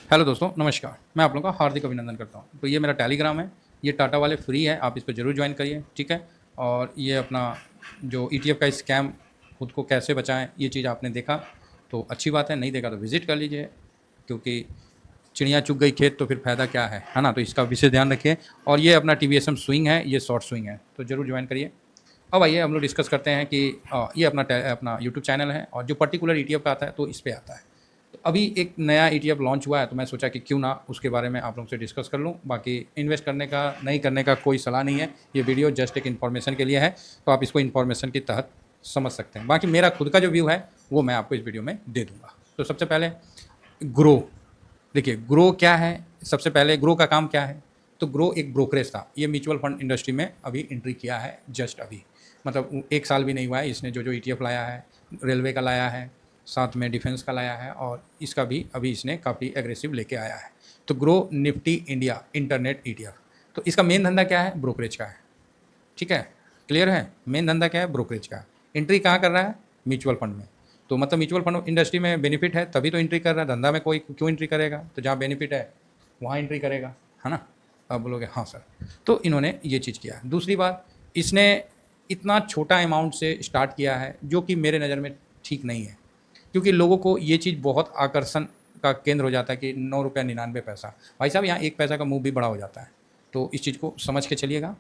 Hello दोस्तों, नमस्कार। मैं आप लोगों का हार्दिक अभिनंदन करता हूँ। तो ये मेरा टेलीग्राम है, ये टाटा वाले फ्री है, आप इस पे ज़रूर जॉइन करिए, ठीक है? और ये अपना जो ईटीएफ का स्कैम खुद को कैसे बचाएँ, ये चीज़ आपने देखा, तो अच्छी बात है, नहीं देखा तो विज़िट कर लीजिए, क्योंकि चिड़िया चुग गई खेत तो फिर फ़ायदा क्या है ना? तो इसका विशेष ध्यान रखिए। और ये अपना टीवीएसएम स्विंग है, ये शॉर्ट स्विंग है, तो ज़रूर जॉइन करिए। अब आइए हम लोग डिस्कस करते हैं कि ये अपना यूट्यूब चैनल है और जो पर्टिकुलर ईटीएफ का आता है, तो इस पे आता है। तो अभी एक नया ईटीएफ लॉन्च हुआ है, तो मैं सोचा कि क्यों ना उसके बारे में आप लोगों से डिस्कस कर लूँ। बाकी इन्वेस्ट करने का, नहीं करने का कोई सलाह नहीं है। ये वीडियो जस्ट एक इन्फॉर्मेशन के लिए है, तो आप इसको इन्फॉर्मेशन के तहत समझ सकते हैं। बाकी मेरा खुद का जो व्यू है, वो मैं आपको इस वीडियो में दे दूँगा। तो सबसे पहले ग्रो। देखिए, ग्रो क्या है? सबसे पहले ग्रो का काम क्या है? तो ग्रो एक ब्रोकरेज था। ये म्यूचुअल फंड इंडस्ट्री में अभी एंट्री किया है, जस्ट अभी। मतलब 1 साल भी नहीं हुआ है, इसने जो ईटीएफ लाया है, रेलवे का लाया है, साथ में डिफेंस का लाया है, और इसका भी अभी इसने काफ़ी एग्रेसिव लेके आया है। तो grow Nifty India internet ETF. तो इसका मेन धंधा क्या है? ब्रोकरेज का है, ठीक है? क्लियर है? मेन धंधा क्या है? ब्रोकरेज का है। एंट्री कहाँ कर रहा है? म्यूचुअल फंड में। तो मतलब म्यूचुअल फंड इंडस्ट्री में बेनिफिट है तभी तो एंट्री कर रहा है। धंधा में कोई क्यों एंट्री करेगा? तो जहाँ बेनिफिट है वहाँ एंट्री करेगा, है ना? आप बोलोगे हाँ सर। तो इन्होंने ये चीज़ किया है। दूसरी बात, इसने इतना छोटा अमाउंट से स्टार्ट किया है, जो कि मेरे नज़र में ठीक नहीं है, क्योंकि लोगों को ये चीज़ बहुत आकर्षण का केंद्र हो जाता है कि 9 रुपया 99 पैसा। भाई साहब, यहाँ 1 पैसा का मूव भी बड़ा हो जाता है। तो इस चीज़ को समझ के चलिएगा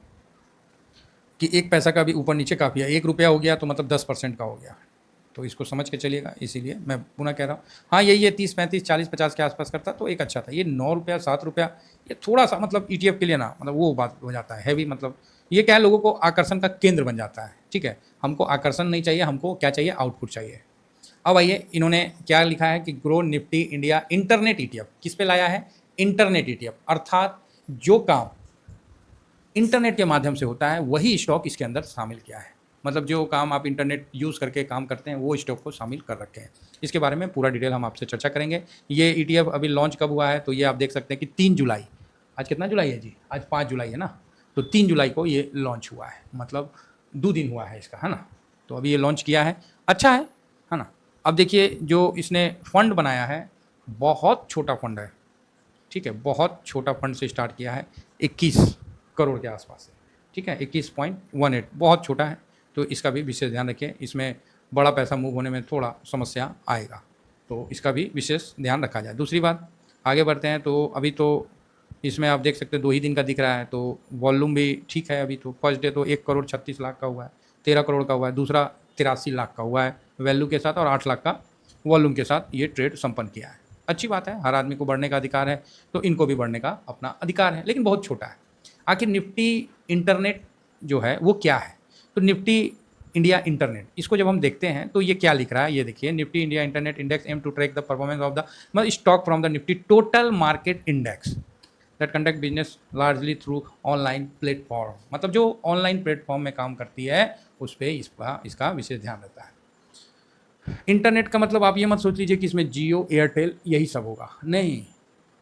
कि 1 पैसा का भी ऊपर नीचे काफ़ी है। 1 रुपया हो गया तो मतलब 10% का हो गया। तो इसको समझ के चलिएगा, इसीलिए मैं पुनः कह रहा हूँ। हाँ, यही है 30 35 40 50 के आसपास करता तो एक अच्छा था। ये 9 रुपया 7 रुपया, ये थोड़ा सा मतलब ईटीएफ के लिए ना, मतलब वो बात हो जाता है हैवी। मतलब ये क्या है, लोगों को आकर्षण का केंद्र बन जाता है, ठीक है? हमको आकर्षण नहीं चाहिए, हमको क्या चाहिए? आउटपुट चाहिए। अब आइए, इन्होंने क्या लिखा है कि grow Nifty India internet ETF. किस पे लाया है? Internet ETF. अर्थात जो काम इंटरनेट के माध्यम से होता है, वही स्टॉक इसके अंदर शामिल किया है। मतलब जो काम आप इंटरनेट यूज़ करके काम करते हैं, वो स्टॉक को शामिल कर रखे हैं। इसके बारे में पूरा डिटेल हम आपसे चर्चा करेंगे। ये ईटीएफ अभी लॉन्च कब हुआ है? तो ये आप देख सकते हैं कि 3 जुलाई। आज कितना जुलाई है जी? आज 5 जुलाई है ना? तो 3 जुलाई को ये लॉन्च हुआ है, मतलब 2 दिन हुआ है इसका, है ना? तो अभी ये लॉन्च किया है, अच्छा है ना? अब देखिए, जो इसने फंड बनाया है, बहुत छोटा फंड है, ठीक है? बहुत छोटा फंड से स्टार्ट किया है, 21 करोड़ के आसपास है, ठीक है? 21.18, बहुत छोटा है। तो इसका भी विशेष ध्यान रखिए। इसमें बड़ा पैसा मूव होने में थोड़ा समस्या आएगा, तो इसका भी विशेष ध्यान रखा जाए। दूसरी बात, आगे बढ़ते हैं। तो अभी तो इसमें आप देख सकते हैं 2 ही दिन का दिख रहा है, तो वॉल्यूम भी ठीक है। अभी तो फर्स्ट डे तो 1 करोड़ 36 लाख का हुआ है, 13 करोड़ का हुआ है। दूसरा 83 लाख का हुआ है वैल्यू के साथ, और 8 लाख का वॉल्यूम के साथ ये ट्रेड संपन्न किया है। अच्छी बात है, हर आदमी को बढ़ने का अधिकार है, तो इनको भी बढ़ने का अपना अधिकार है, लेकिन बहुत छोटा है। आखिर निफ्टी इंटरनेट जो है वो क्या है? तो निफ्टी इंडिया इंटरनेट, इसको जब हम देखते हैं तो ये क्या लिख रहा है, ये देखिए। Nifty India internet index aim to track the performance of the मतलब stock from the Nifty total market index that conduct business largely through online platform. मतलब जो ऑनलाइन प्लेटफॉर्म में काम करती है, उस पर इसका विशेष ध्यान रहता है। इंटरनेट का मतलब आप ये मत सोच लीजिए कि इसमें जियो एयरटेल यही सब होगा, नहीं।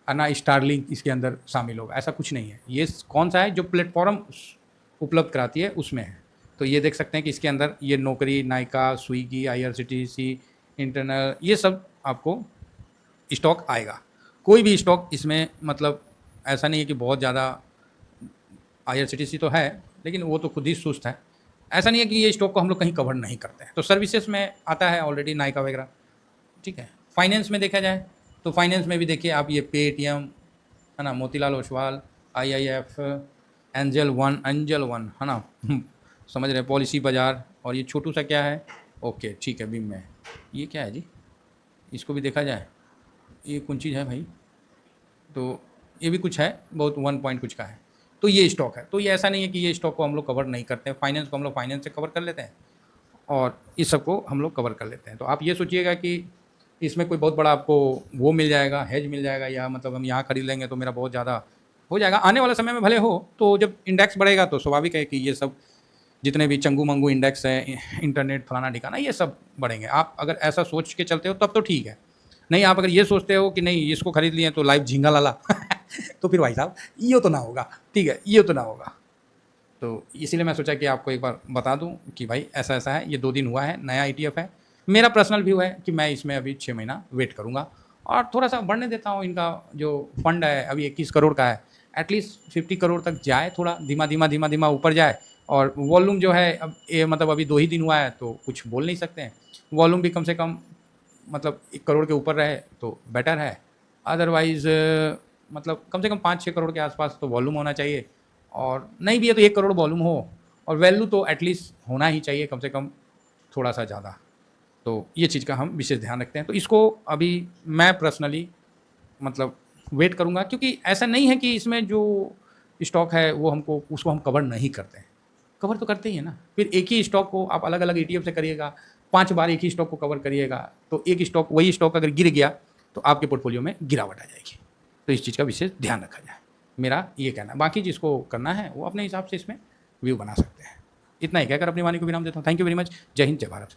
ना स्टारलिंक इसके अंदर शामिल होगा, ऐसा कुछ नहीं है। ये कौन सा है? जो प्लेटफॉर्म उपलब्ध कराती है उसमें है। तो ये देख सकते हैं कि इसके अंदर ये नौकरी, नायका, स्विगी, आईआरसीटीसी, इंटरनल, ये सब आपको स्टॉक आएगा। कोई भी स्टॉक इसमें, मतलब ऐसा नहीं है कि बहुत ज़्यादा। आईआरसीटीसी तो है, लेकिन वो तो खुद ही सुस्त है। ऐसा नहीं है कि ये स्टॉक को हम लोग कहीं कवर नहीं करते हैं। तो सर्विसेज में आता है ऑलरेडी नायका वगैरह, ठीक है? फाइनेंस में देखा जाए तो फाइनेंस में भी देखिए आप, ये पेटीएम, है ना, Motilal Oswal, IIF, angel one, है ना? समझ रहे हैं? पॉलिसी बाजार। और ये छोटू सा क्या है? ओके, ठीक है, बीम में। ये क्या है जी? इसको भी देखा जाए, ये कौन चीज़ है भाई? तो ये भी कुछ है, बहुत 1 पॉइंट कुछ का है। तो ये स्टॉक है। तो ये ऐसा नहीं है कि ये स्टॉक को हम लोग कवर नहीं करते हैं। फाइनेंस को हम लोग फाइनेंस से कवर कर लेते हैं, और इस सब को हम लोग कवर कर लेते हैं। तो आप ये सोचिएगा कि इसमें कोई बहुत बड़ा आपको वो मिल जाएगा, हेज मिल जाएगा, या मतलब हम यहाँ खरीद लेंगे तो मेरा बहुत ज़्यादा हो जाएगा। आने वाले समय में भले हो, तो जब इंडेक्स बढ़ेगा तो स्वाभाविक है कि ये सब जितने भी चंगू मंगू इंडेक्स है, इंटरनेट फलाना ठिकाना, ये सब बढ़ेंगे। आप अगर ऐसा सोच के चलते हो तब तो ठीक है। नहीं, आप अगर ये सोचते हो कि नहीं इसको खरीद लिए तो लाइव झींगा लाला तो फिर भाई साहब ये तो ना होगा, ठीक है? ये तो ना होगा। तो इसीलिए मैं सोचा कि आपको एक बार बता दूं कि भाई ऐसा ऐसा है। ये 2 दिन हुआ है, नया ईटीएफ है। मेरा पर्सनल व्यू है कि मैं इसमें अभी 6 महीना वेट करूंगा, और थोड़ा सा बढ़ने देता हूँ इनका जो फंड है, अभी 21 करोड़ का है, एटलीस्ट 50 करोड़ तक जाए, थोड़ा धीमा-धीमा ऊपर जाए। और वॉल्यूम जो है अब ये मतलब अभी 2 ही दिन हुआ है तो कुछ बोल नहीं सकते हैं। वॉल्यूम भी कम से कम मतलब 1 करोड़ के ऊपर रहे तो बेटर है। अदरवाइज़ मतलब कम से कम 5-6 करोड़ के आसपास तो वॉल्यूम होना चाहिए, और नहीं भी है तो 1 करोड़ वॉल्यूम हो, और वैल्यू तो एटलीस्ट होना ही चाहिए कम से कम थोड़ा-सा ज़्यादा। तो ये चीज़ का हम विशेष ध्यान रखते हैं। तो इसको अभी मैं पर्सनली मतलब वेट करूँगा, क्योंकि ऐसा नहीं है कि इसमें जो स्टॉक है वो हमको उसको हम कवर नहीं करते हैं। कवर तो करते ही हैं ना। फिर एक ही स्टॉक को आप अलग-अलग ईटीएफ से करिएगा, 5 बार एक ही स्टॉक को कवर करिएगा, तो एक स्टॉक वही स्टॉक अगर गिर गया तो आपके पोर्टफोलियो में गिरावट आ जाएगी। तो इस चीज़ का विशेष ध्यान रखा जाए। मेरा ये कहना है। बाकी जिसको करना है वो अपने हिसाब से इसमें व्यू बना सकते हैं। इतना ही कहकर अपनी वाणी को विराम देता हूँ। Thank you very much. जय हिंद, जय भारत।